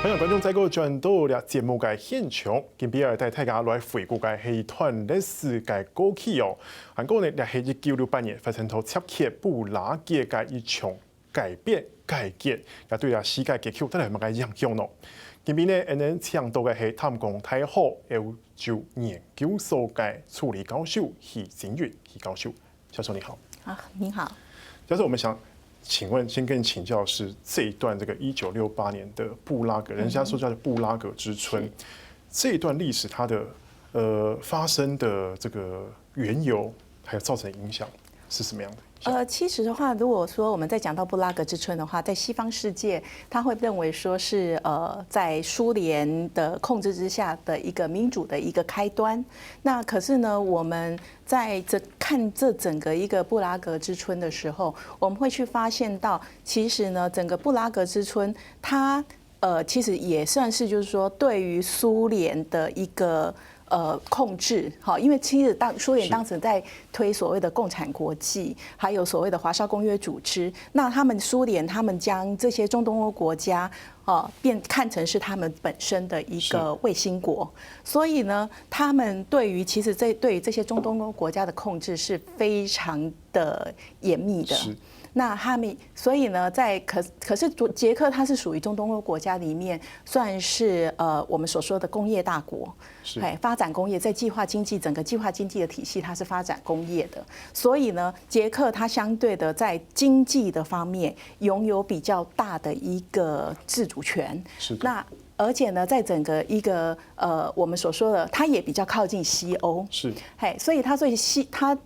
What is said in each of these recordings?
欢迎观众再个转到了节目嘅现场，今比尔带大家来回顾嘅係段历史嘅過去哦。韓國呢，係1968年發生到切克布拉格嘅一場改變改革，也對啊世界結構帶來乜嘅影響咯。今邊呢，能搶到嘅係淡江大學歐洲研究所嘅助理教授許景雲許教授，教授你好。您好。教授，我們想。请问，先跟你请教是这一段这个1968年的布拉格，人家说叫布拉格之春，这一段历史它的发生的这个缘由，还有造成影响是什么样的？其实的话，如果说我们在讲到布拉格之春的话，在西方世界，他会认为说是在苏联的控制之下的一个民主的一个开端。那可是呢，我们在看这整个一个布拉格之春的时候，我们会去发现到，其实呢，整个布拉格之春，它其实也算是就是说对于苏联的一个。控制好，因为其实苏联当时在推所谓的共产国际，还有所谓的华沙公约组织，那苏联将这些中东欧国家看成是他们本身的一个卫星国，所以呢，他们对于这些中东欧国家的控制是非常的严密的。那所以呢，可是捷克它是属于中东欧国家里面算是我们所说的工业大国，发展工业，在整个计划经济的体系，它是发展工业的，所以呢，捷克它相对的在经济的方面拥有比较大的一个自主权。那而且呢，在整个一个我们所说的，它也比较靠近西欧，所以它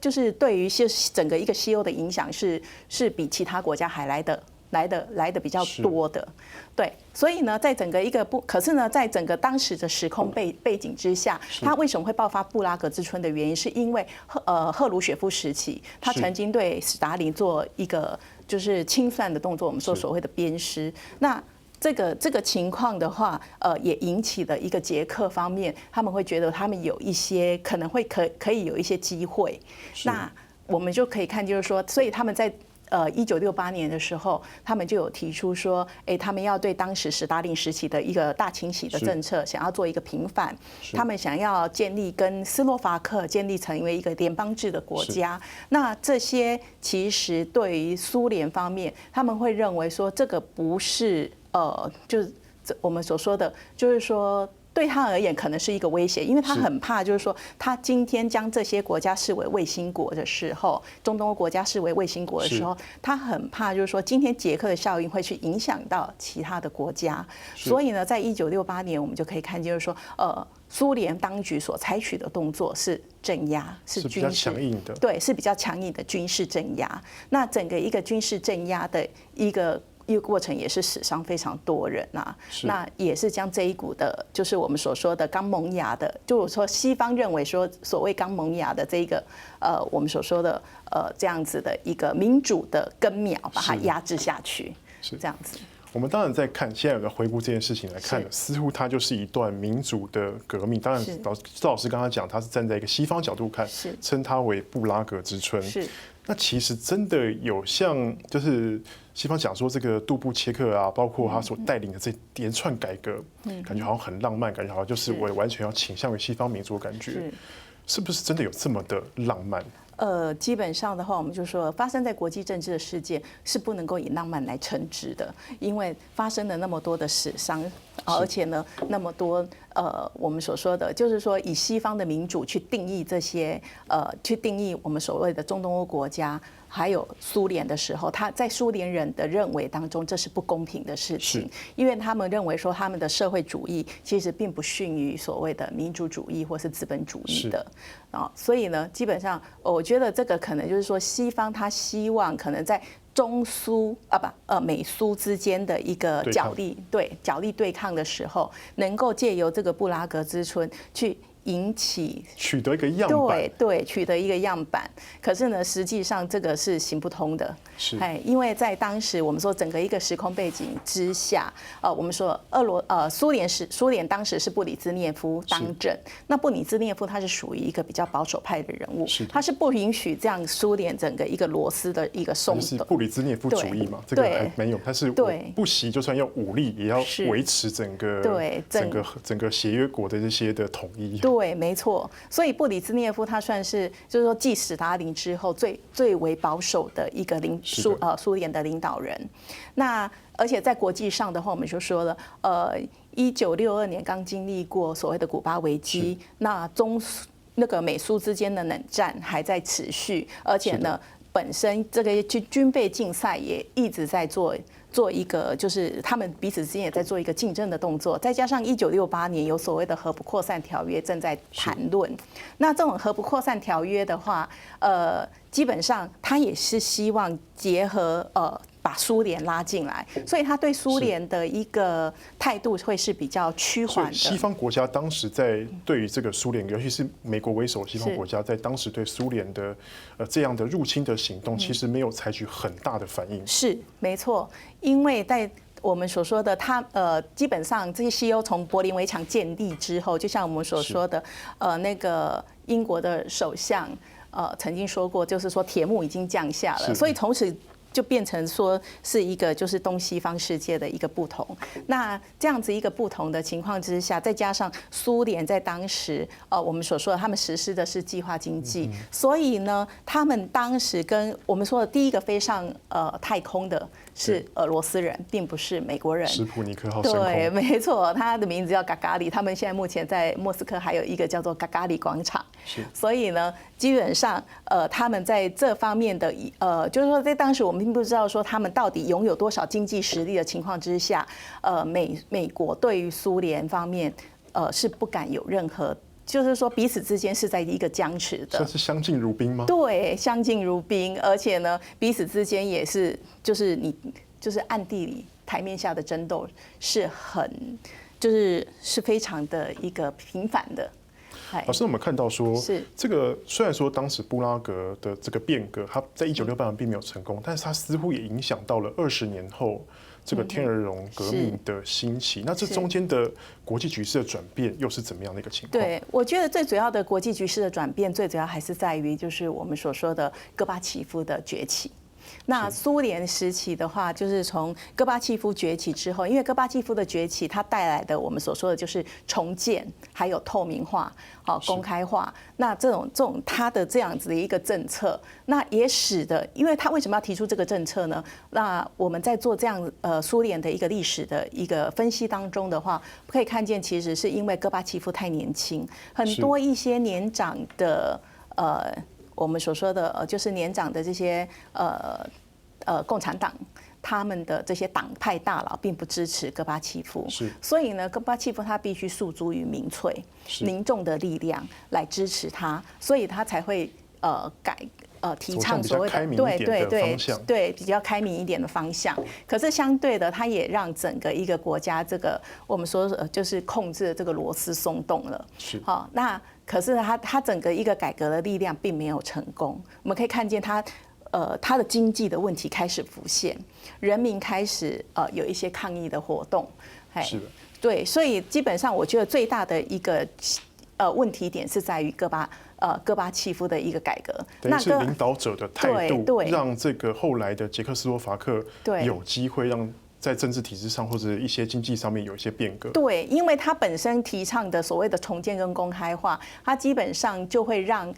就是对于整个一个西欧的影响是比其他国家还来的比较多的，对，所以呢，在整个一个可是呢，在整个当时的时空背景之下，它为什么会爆发布拉格之春的原因，是因为赫鲁雪夫时期，他曾经对斯大林做一个就是清算的动作，我们说所谓的鞭尸，那。这个情况的话，也引起了一个捷克方面，他们会觉得他们有一些可能会可以有一些机会，那我们就可以看，就是说，所以他们在1968年的时候，他们就有提出说，他们要对当时斯大林时期的一个大清洗的政策，想要做一个平反，他们想要建立跟斯洛伐克建立成为一个联邦制的国家。那这些其实对于苏联方面，他们会认为说，这个不是。就是我们所说的，就是说对他而言可能是一个威胁，因为他很怕，就是说他今天将这些国家视为卫星国的时候，中东欧国家视为卫星国的时候，他很怕，就是说今天捷克的效应会去影响到其他的国家。所以呢，在1968年，我们就可以看见，就是说，苏联当局所采取的动作是镇压，是军事强硬的，对，是比较强硬的军事镇压。那整个一个军事镇压的一个过程也是死伤非常多人啊，那也是将这一股的，就是我们所说的刚萌芽的，就是说西方认为说所谓刚萌芽的这一个我们所说的这样子的一个民主的根苗，把它压制下去，是这样子。我们当然在看，现在有个回顾这件事情来看，似乎它就是一段民主的革命。当然，赵老师刚刚讲，他是站在一个西方角度看，称它为布拉格之春。那其实真的有像就是西方讲说这个杜布切克啊，包括他所带领的这连串改革，感觉好像很浪漫，感觉好像就是我完全要倾向于西方民主的感觉，是不是真的有这么的浪漫？基本上的话，我们就说，发生在国际政治的事件是不能够以浪漫来称之的，因为发生了那么多的死伤，而且呢，那么多我们所说的，就是说以西方的民主去定义这些去定义我们所谓的中东欧国家。还有苏联的时候，他在苏联人的认为当中，这是不公平的事情，因为他们认为说他们的社会主义其实并不逊于所谓的民主主义或是资本主义的所以呢，基本上我觉得这个可能就是说，西方他希望可能在中苏美苏之间的一个角力对抗的时候，能够借由这个布拉格之春去引起取得一个样板，对，取得一个样板。可是呢，实际上这个是行不通的，因为在当时我们说整个一个时空背景之下，我们说苏联当时是布里兹涅夫当政，那布里兹涅夫他是属于一个比较保守派的人物，他是不允许这样苏联整个一个螺丝的一个松动。是布里兹涅夫主义嘛？这个还没有，他是不惜就算要武力，也要维持整个协约国的这些的统一。对，没错。所以布里兹涅夫他算是就是说继史达林之后最为保守的一个苏联的领导人。那而且在国际上的话，我们就说了，1962年刚经历过所谓的古巴危机，那美苏之间的冷战还在持续，而且呢，本身这个军备竞赛也一直在做一个，就是他们彼此之间也在做一个竞争的动作，再加上1968年有所谓的核不扩散条约正在谈论，那这种核不扩散条约的话，基本上他也是希望结合把苏联拉进来，所以他对苏联的一个态度会是比较趋缓的。西方国家当时在对于这个苏联，尤其是美国为首的西方国家，在当时对苏联的这样的入侵的行动，其实没有采取很大的反应。是没错，因为在我们所说的，基本上这些西欧从柏林围墙建立之后，就像我们所说的，那个英国的首相曾经说过，就是说铁幕已经降下了，所以从此就变成说是一个就是东西方世界的一个不同。那这样子一个不同的情况之下，再加上苏联在当时我们所说的他们实施的是计划经济，所以呢，他们当时跟我们说的第一个飞上太空的是俄罗斯人，并不是美国人。史普尼克号升空。对，没错，他的名字叫嘎嘎里。他们现在目前在莫斯科还有一个叫做嘎嘎里广场。所以呢，基本上他们在这方面的就是说在当时我们并不知道说他们到底拥有多少经济实力的情况之下，美国对于苏联方面是不敢有任何。就是说，彼此之间是在一个僵持的，算是相敬如宾吗？对，相敬如宾，而且呢，彼此之间也是，就是暗地里台面下的争斗是是非常的一个频繁的。老师，我们看到说，这个虽然说当时布拉格的这个变革，它在1968年并没有成功，但是它似乎也影响到了20年后这个天鹅绒革命的兴起。那这中间的国际局势的转变又是怎么样的一个情况？对，我觉得最主要的国际局势的转变，最主要还是在于就是我们所说的戈巴契夫的崛起。那苏联时期的话，就是从戈巴契夫崛起之后，因为戈巴契夫的崛起，它带来的我们所说的就是重建，还有透明化、公开化。那这种他的这样子的一个政策，那也使得，因为他为什么要提出这个政策呢？那我们在做这样苏联的一个历史的一个分析当中的话，可以看见，其实是因为戈巴契夫太年轻，很多一些年长的我们所说的就是年长的这些共产党，他们的这些党派大佬并不支持戈巴契夫，所以呢，戈巴契夫他必须诉诸于民粹、民众的力量来支持他，所以他才会提倡所谓的对比较开明一点的方向。可是相对的，它也让整个一个国家这个我们说就是控制的这个螺丝松动了。好，那可是它整个一个改革的力量并没有成功。我们可以看见它的经济的问题开始浮现，人民开始有一些抗议的活动。是的，对，所以基本上我觉得最大的一个问题点是在于戈巴契夫的一个改革，等于是领导者的态度，让这个后来的捷克斯洛伐克有机会让在政治体制上或者一些经济上面有一些变革。对，因为他本身提倡的所谓的重建跟公开化，他基本上就会让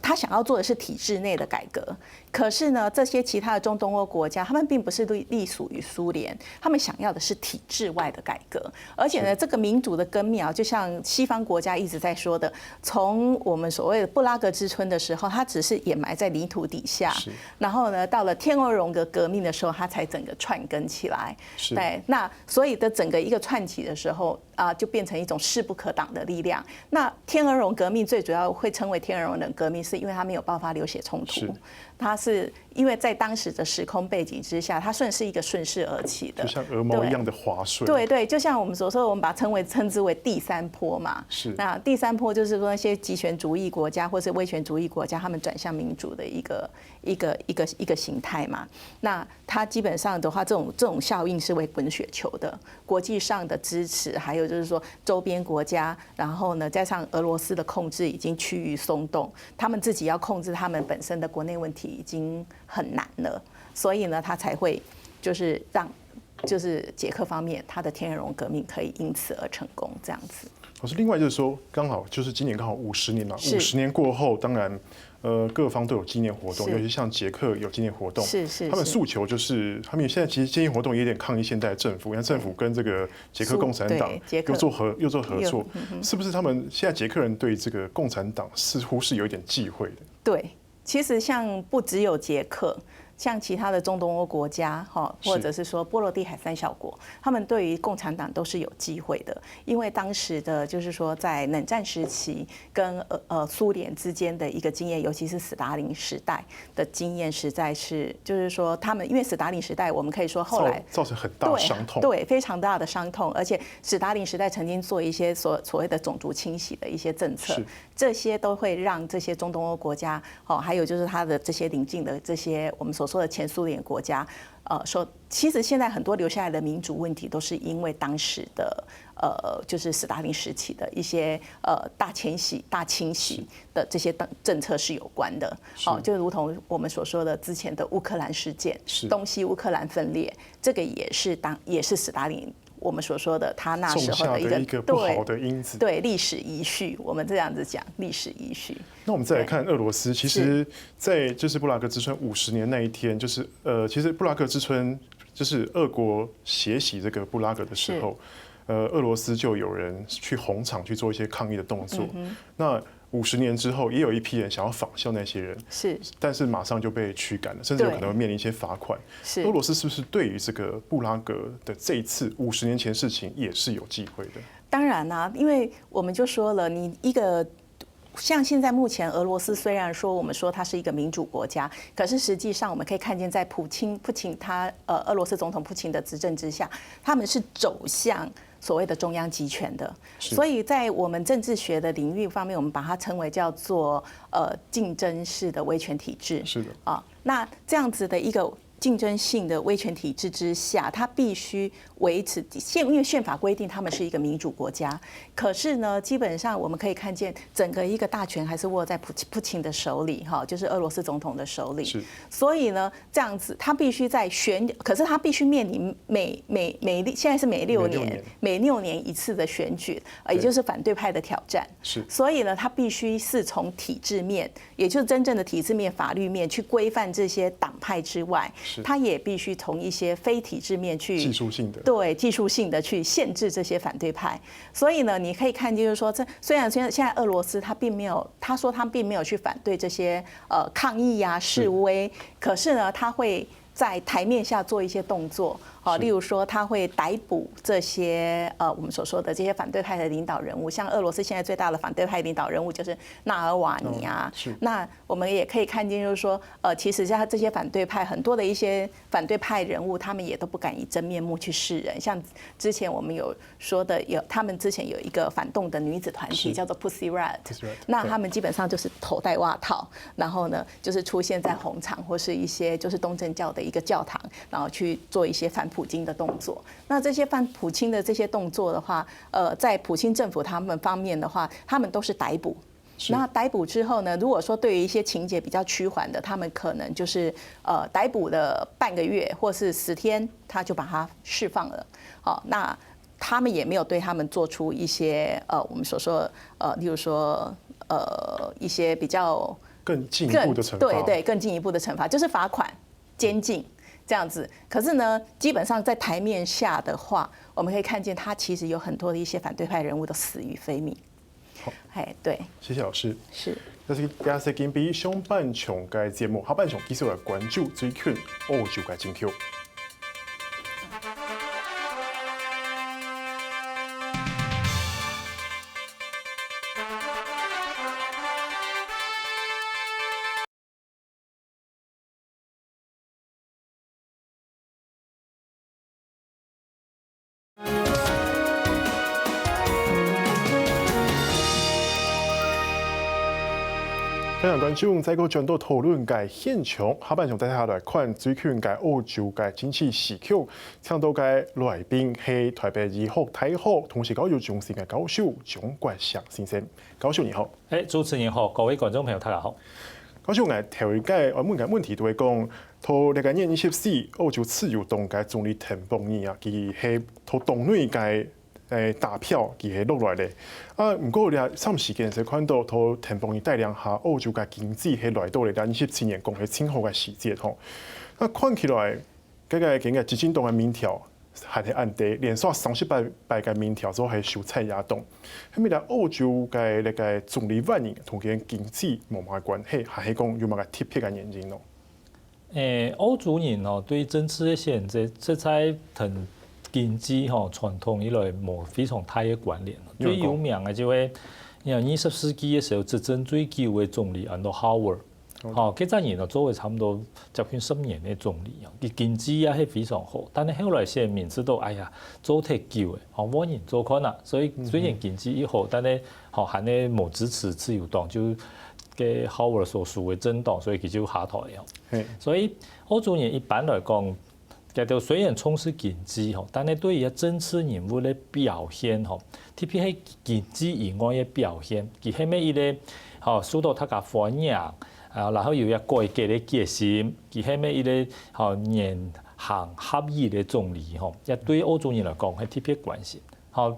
他想要做的是体制内的改革。可是呢，这些其他的中东欧国家，他们并不是隶属于苏联，他们想要的是体制外的改革。而且呢，这个民主的根苗，就像西方国家一直在说的，从我们所谓的布拉格之春的时候，它只是掩埋在泥土底下，然后呢，到了天鹅绒的革命的时候，它才整个串根起来。对，那所以的整个一个串起的时候，就变成一种势不可挡的力量。那天鹅绒革命最主要会称为天鹅绒的革命，是因为它没有爆发流血冲突，它是因为在当时的时空背景之下，它算是一个顺势而起的，就像鹅毛一样的滑顺。对对，就像我们所说的，我们把它称之为第三波嘛。是。那第三波就是说那些极权主义国家或是威权主义国家，他们转向民主的一个形态嘛。那它基本上的话，这种效应是会滚雪球的，国际上的支持，还有就是说周边国家，然后呢加上俄罗斯的控制已经趋于松动，他们自己要控制他们本身的国内问题已经很难了，所以呢，他才会就是就是捷克方面他的天鹅绒革命可以因此而成功这样子。老师，另外就是说，刚好就是今年刚好50年了，50年过后，当然。各方都有纪念活动，尤其像捷克有纪念活动，他们诉求就是他们现在其实纪念活动也有点抗议现在的政府，因为政府跟这个捷克共产党又做合作，是不是他们现在捷克人对这个共产党似乎是有一点忌讳的？对，其实像不只有捷克。像其他的中东欧国家，或者是说波罗的海三小国，他们对于共产党都是有机会的，因为当时的就是说在冷战时期跟苏联之间的一个经验，尤其是斯大林时代的经验，实在是就是说他们因为斯大林时代，我们可以说后来造成很大的伤痛，对，非常大的伤痛，而且斯大林时代曾经做一些所谓的种族清洗的一些政策，这些都会让这些中东欧国家，还有就是它的这些邻近的这些我们所说的前苏联国家，说其实现在很多留下来的民主问题，都是因为当时的就是斯大林时期的一些大清洗的这些政策是有关的。就如同我们所说的之前的乌克兰事件，东西乌克兰分裂，这个也是斯大林。我们所说的他那时候的一个不好的因子，对历史遗绪，我们这样子讲历史遗绪。那我们再来看俄罗斯，其实，在就是布拉格之春50年那一天，就是其实布拉格之春就是俄国血洗这个布拉格的时候，俄罗斯就有人去红场去做一些抗议的动作。那50年之后，也有一批人想要仿效那些人，但是马上就被驱赶了，甚至有可能会面临一些罚款。俄罗斯是不是对于这个布拉格的这一次50年前事情也是有忌讳的？当然啦，因为我们就说了，你一个。像现在目前俄罗斯虽然说我们说它是一个民主国家，可是实际上我们可以看见，在普京他俄罗斯总统普京的执政之下，他们是走向所谓的中央集权的。所以在我们政治学的领域方面，我们把它称为叫做竞争式的威权体制。是的那这样子的一个竞争性的威权体制之下，它必须维持因为宪法规定他们是一个民主国家，可是呢，基本上我们可以看见整个一个大权还是握在普京的手里，就是俄罗斯总统的手里。所以呢，这样子他必须在可是他必须面临现在是每6年一次的选举，也就是反对派的挑战。所以呢，他必须是从体制面，也就是真正的体制面、法律面去规范这些党派之外，他也必须从一些非体制面去技术性的去限制这些反对派。所以呢，你可以看见就是说，虽然现在俄罗斯他说他并没有去反对这些抗议啊示威，可是呢，他会在台面下做一些动作。例如说他会逮捕这些我们所说的这些反对派的领导人物，像俄罗斯现在最大的反对派领导人物就是纳尔瓦尼啊。那我们也可以看见，就是说其实像这些反对派很多的一些反对派人物，他们也都不敢以真面目去示人。像之前我们有说的，他们之前有一个反动的女子团体叫做 Pussy Riot， 那他们基本上就是头戴袜套，然后呢就是出现在红场或是一些就是东正教的一个教堂，然后去做一些反普京的动作。那这些反普京的这些动作的话，在普京政府他们方面的话，他们都是逮捕。那逮捕之后呢，如果说对于一些情节比较趋缓的，他们可能就是逮捕了半个月或是10天，他就把他释放了。那他们也没有对他们做出一些我们所说例如说一些比较更进一步的惩罚。对，更进一步的惩罚就是罚款、监禁。这样子，可是呢，基本上在台面下的话，我们可以看见他其实有很多的一些反对派人物都死于非命。好，对，谢谢老师。是。這是今次今比上半場嘅節目，下半場繼續來關注最近歐洲嘅政局。非常关注，再个转到讨论嘅现场，下半场带下来看最近嘅澳洲嘅经济时刻，请到嘅来宾係台北醫學大學同時教育中心嘅教授蔣國祥先生。教授你好，主持人好，各位觀眾朋友大家好。教授，我頭一個我問嘅問題都係講，頭呢個年24澳洲自由黨嘅總理陳邦義啊，佢係頭黨內嘅大票佢係落來咧。啊，不過咧，三時間就看到頭陳邦義帶領下澳洲嘅經濟係來到嚟27年講係清好嘅時節吼。啊，看起來嗰個嘅執政黨嘅民調係係按地，連續38擺嘅民調都係受蔡亞黨。咁咪澳洲嘅呢個總理萬年同佢經濟冇乜關係，係講有乜個特別嘅原因咯？澳洲人哦對政治嘅限制，即係同經濟吼傳統以來冇非常大嘅關聯。最有名嘅就係20世紀嘅時候執政最久嘅總理安德豪爾。哦，佢陣人就做咗差唔多接近10年嘅總理，佢經濟也係非常好，但係後來先民知道，哎呀，做太久誒，冇人做可能，所以雖然經濟一好，但係係呢冇支持自由黨，就嘅豪爾所屬嘅政黨，所以佢就下台啊。所以澳洲人一般來講，佢哋雖然從事經濟，但係對於政治人物嘅表現，特別係經濟以外嘅表現，佢係咩嘢受到大家歡迎。然後又有改革嘅決心，佢係咩一個言行合一嘅總理吼，亦對澳洲人來講係特別關心。嚇，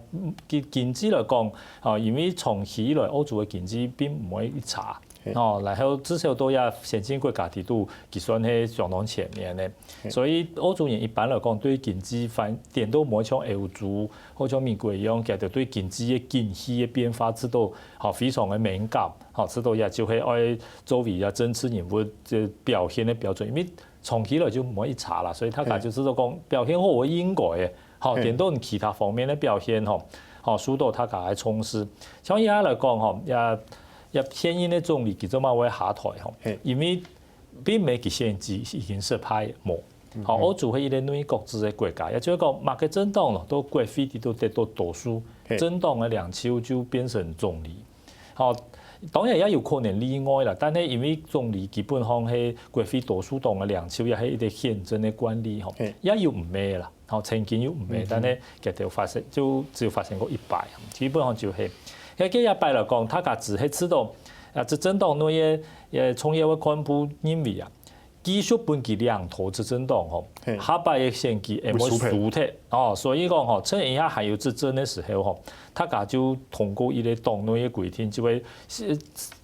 經濟來講，因為長期以來澳洲嘅經濟並唔會差，然後至少都有先進國家地度，佢算係相當前面嘅。所以澳洲人一般來講對經濟反點都冇像歐洲或者美國一樣，佢哋對經濟嘅景氣嘅變化知道非常嘅敏感。知道也就係愛作為啊政治人物嘅表現嘅標準，因為長期來就唔可以查啦，所以大家就知道講表現好係應該嘅，嚇，點到其他方面嘅表現嚇，受到大家嘅重視。像而家來講也現任嘅總理其實嘛會下台嚇，因為並未佢限制已經失敗冇。澳洲係一個內國制嘅國家，也就係講，某個政黨咯都國會都得到多數，政黨嘅兩手就變成總理，嚇。當然也有可能例外啦，但係因為總理基本上係國會多數黨嘅兩手，也係一個憲政嘅管理，也有唔咩啦，曾經有唔咩，但係其實發生就只有發生過一擺，基本上就係。喺幾一擺嚟講，大家只係知道執政黨內嘅從業嘅幹部認為啊，繼續本佢兩頭執政黨下擺嘅選舉係冇輸脫，所以講趁而家還有執政嘅時候大家就通過一個黨內嘅規定，就會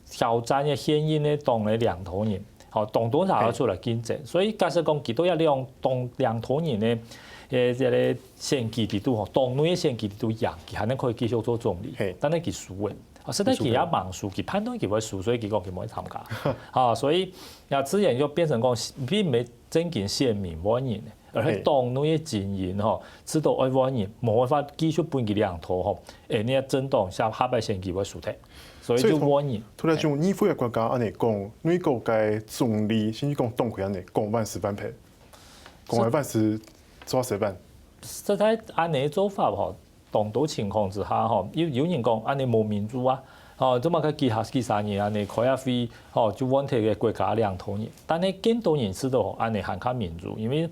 挑戰嘅現任嘅黨嘅兩頭人，黨都拿出來競爭。所以假設講佢都有兩頭人咧，即係選舉地度黨內嘅選舉地度贏，佢還能可以繼續做總理，但係佢輸嘅。實在佢也盲輸，佢判斷佢會輸，所以佢講佢唔會參加。所以也自然就變成講並未真正選民歡迎。而係黨內嘅陣營知道愛歡迎，冇辦法繼續本佢兩頭呢一政黨下擺選舉會輸脫，所以就歡迎。同埋從議會嘅國家安尼講，內閣嘅總理甚至講黨魁安尼講萬事萬配，講萬事做實辦。實在安尼做法當到情況之下有人講安尼冇民主啊，咁嘛佢幾十年安尼開下會就問題嘅國家兩頭人，但係見到人知道安尼行較民主，因為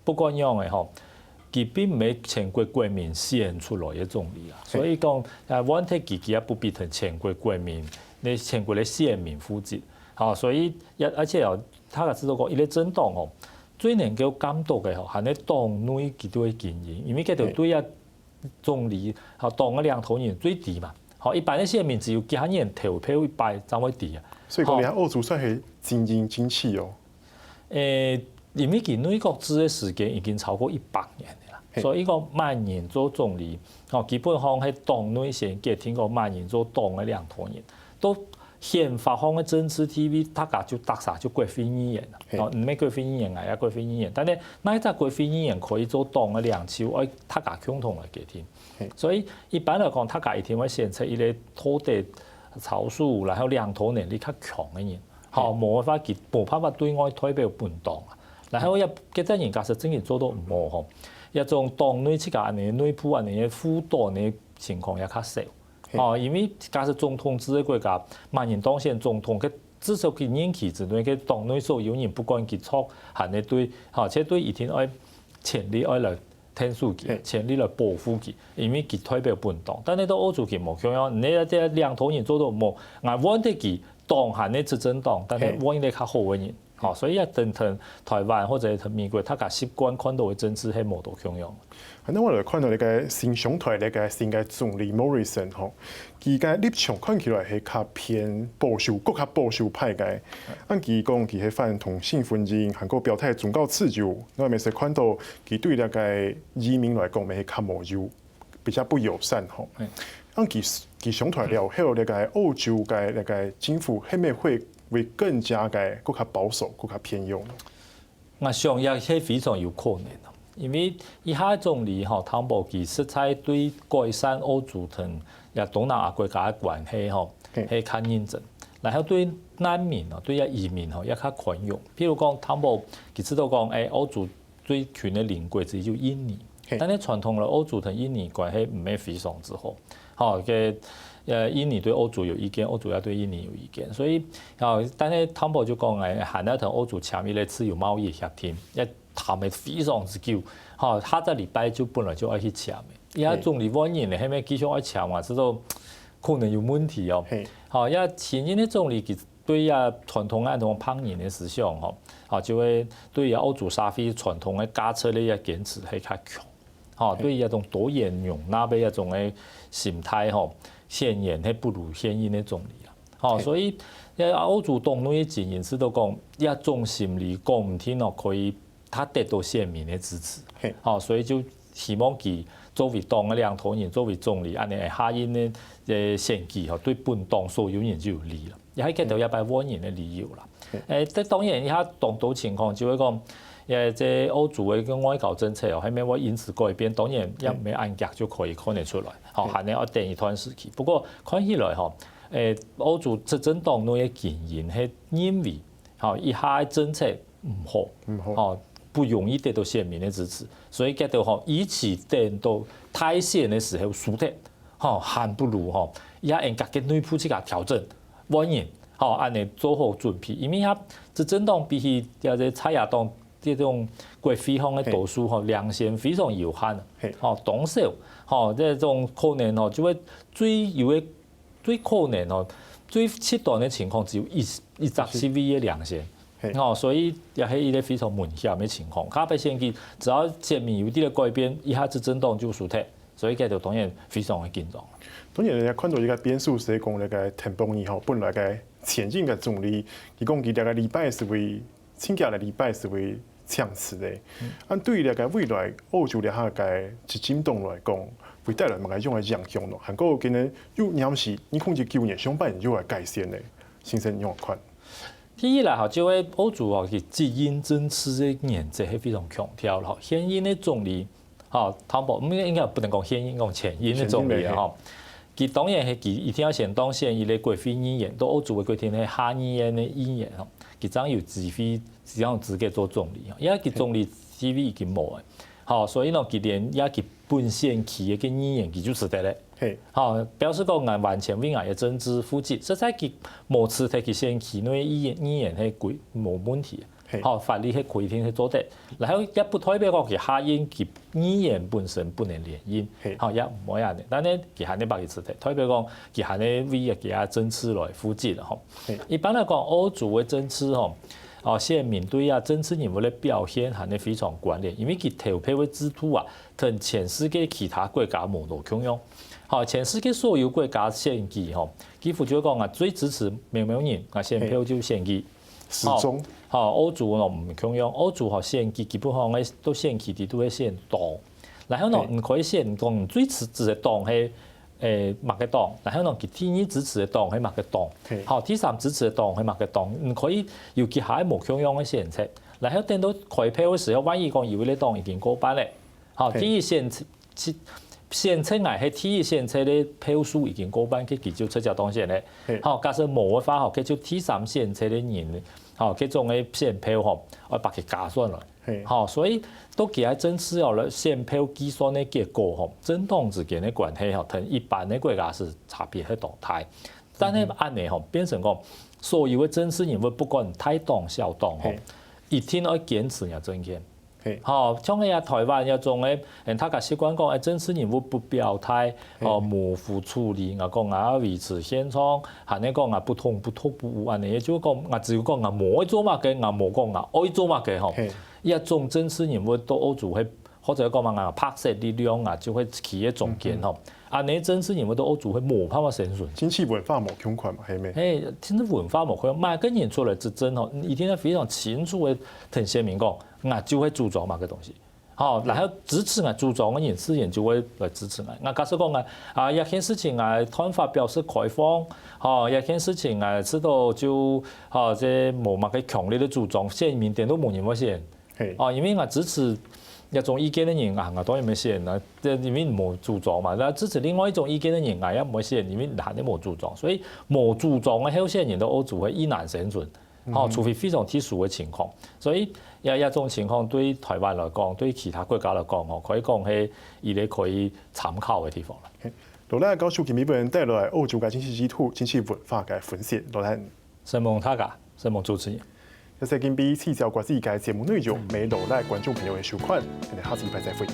不管樣嘅佢並唔係全國國民選出來嘅總理啊，所以講問題自己也不必同全國國民、你全國嘅選民負責，所以而且大家知道講，一個政黨最能夠監督嘅係喺黨內佢都會經營，因為佢哋對啊總理黨嘅兩頭人最低嘛，一般嘅選民只有幾廿人投票一擺才會低啊。所以講，你喺澳洲算係經營經濟哦。因為佢內閣制嘅時間已經超過100年啦，所以講萬年做總理，基本上係黨內選舉聽過萬年做黨嘅兩頭人，都憲法上嘅政治 TV， 大家就特啥就國會議員啦，唔係國會議員啊，國會議員，但係哪一隻國會議員可以做黨嘅兩手，愛大家共同來決定。所以一般嚟講，大家一定會選出一個土地潮數，然後兩頭能力較強嘅人，冇辦法對外代表本黨啊。然後一幾隻人假設真係做到唔好，一種黨內之間嘅內部啊，嘅輔導嘅情況也較少。因為假設總統制嘅國家，萬人當選總統，佢至少佢任期之內，佢黨內所有人不管佢錯，係你對，且對一定愛全力愛來聽數據，全力來保護佢，因為佢代表本黨。但係到歐洲佢冇咁樣，你一啲兩頭人做到冇，我揾得佢黨係你執政黨，但係揾得較好嘅人。所以一等台灣或者美國，他個習慣看到嘅政治係冇到咁樣。那我哋看到你個新上台你個新嘅總理 Morrison 吼，佢個立場看起來係較偏保守，更較保守派嘅。按佢講，佢係反同性婚姻，韓國表態總告自由。我咪是看到佢對那個移民來講，咪係較無友，比較不友善吼。按佢上台了後，那個歐洲嘅那個政府係咪會更加嘅更較保守、更加偏右？我想也係非常有可能。因為以下總理湯博基實在對改善歐洲同也東南亞國家嘅關係係較認真，然後對難民對移民也較寬容。譬如講湯博基知道講歐洲最近嘅鄰國只有印尼，但係傳統嘅歐洲同印尼關係唔係非常之好。印尼對歐洲有意見，歐洲也對印尼有意見，所以但係湯博就講韓國同歐洲簽一個自由貿易協定，談得非常之久，下個禮拜就本來就要去簽嘅。而家總理換人咧，係咪繼續要簽？我知道可能有問題哦。而家前任嘅總理佢對呀傳統嘅種烹飪嘅思想，就會對呀歐洲社會傳統嘅價值咧，堅持係較強。對呀種多元容納嘅一種嘅心態，顯然係不如現任嘅總理啦。所以歐洲黨內嘅經驗知道講，一種心理講唔聽可以。他得到選民的支持，所以就希望佢作為黨嘅兩頭人，作為總理，安尼下任嘅選舉對本黨所有人就有利啦，也係見到一百萬人嘅理由啦。即當然，以下當到情況就會講，即歐洲嘅外交政策係咪會因此改變？當然一唔係按格就可以看得出來，係你要等一段時期。不過看起來歐洲執政黨內嘅經驗係因為以下政策唔好。不容易得到選民的支持，所以覺得以此等到大選的時候輸得，還不如也應該嘅內部去個調整，萬人按你做好準備，因為執政黨比起有啲在野黨這種國會方嘅多數量先非常有限，黨少這種可能就會最可能最極端的情況只有一隻 CV 嘅量先。所以也係一個非常危險嘅情況。下擺選舉只要選民有啲嘅改變，一下子執政黨就輸脫，所以佢就當然非常嘅緊張。當然，你看到一個變數是講那個田邦義本來嘅前任嘅總理，佢講佢兩個禮拜是為請假嘅禮拜是為強詞嘅。按對於那個未來歐洲嘅下個執政黨來講，會帶來乜嘢種嘅影響咯？韓國可能有啱時2019年上半年就會改選嘅，先生用看。第一啦，就係歐洲佢自認政治嘅原則係非常強調啦。現任嘅總理，湯博應該不能講現任，講前任嘅總理啊。佢當然係佢一定要先當選，伊個國會議員，到歐洲嘅國會係下議院嘅議員，佢將有資格做總理。因為佢總理 CV 已經冇嘅，所以呢，佢連佢本選區嘅議員佢就辭得咧。表示講完全為嘅政治負責，實在佢冇辭退佢選區內議員係冇問題，法律係規定係做得，然後也不代表講佢下任佢議員本身不能連任，也唔可以嘅。但係佢係你把佢辭退，代表講佢係你為嘅政治來負責啦。一般嚟講，歐洲嘅政治選民對政治人物嘅表現係你非常關聯，因為佢投票嘅制度同全世界其他國家冇到共樣。全世界所有國家選舉，幾乎就講最支持某某人，選票就選舉。始終，歐洲唔共樣，歐洲選舉基本上都選舉都係選黨，然後唔可以選講最支持嘅黨係乜嘅黨，然後佢第二支持嘅黨係乜嘅黨，第三支持嘅黨係乜嘅黨，唔可以要結下冇共樣嘅選擇，然後等到開票嘅時候，萬一講以為呢黨已經過半咧，第二選出嚟係第一選出嘅票數已經過半，佢就出隻當選咧。假設冇嘅話，佢就第三選出嘅人，佢種嘅選票我把佢加算來。所以都其實政治有了選票計算嘅結果，政黨之間嘅關係同一般嘅國家是差別係動態。但係安尼吼變成講，所有嘅政治人物不管大黨小黨吼，一定要堅持呀政見。好，像喺台灣有種誒，大家習慣講誒政治人物不表態，模糊處理，講維持現狀，係你講不痛不安尼，就講只要講冇做乜嘅，冇講愛做乜嘅吼。一種政治人物都歐洲係，或者講嘛拍攝力量就會企喺中間吼。安尼政治人物都歐洲係冇辦法生存。經濟文化冇窮款嘛，係咪？經濟文化冇窮，每個人出來執政吼，一定要非常清楚嘅同鮮明講，就會主張嘛個東西。好，然後支持主張嘅人自然就會來支持假設講一件事情看法表示開放，一件事情知道就即冇乜嘅強烈的主張，現民點都冇人會選。因為支持一種意見嘅人當然冇選啦，因為冇主張嘛。那支持另外一種意見嘅人也冇選，因為難啲冇主張，所以冇主張嘅候選人都歐洲會易難生存。除非非常特殊嘅情況，所以一種情況對台灣來講，對其他國家來講，可以講係一個可以參考嘅地方啦。羅蘭教授今日為人帶來歐洲嘅經濟制度、經濟文化嘅分析，羅蘭。謝謝大家，謝謝主持人。這是今日氣象國際嘅節目內容，沒羅蘭觀眾朋友嘅收看，我哋下次禮拜再會。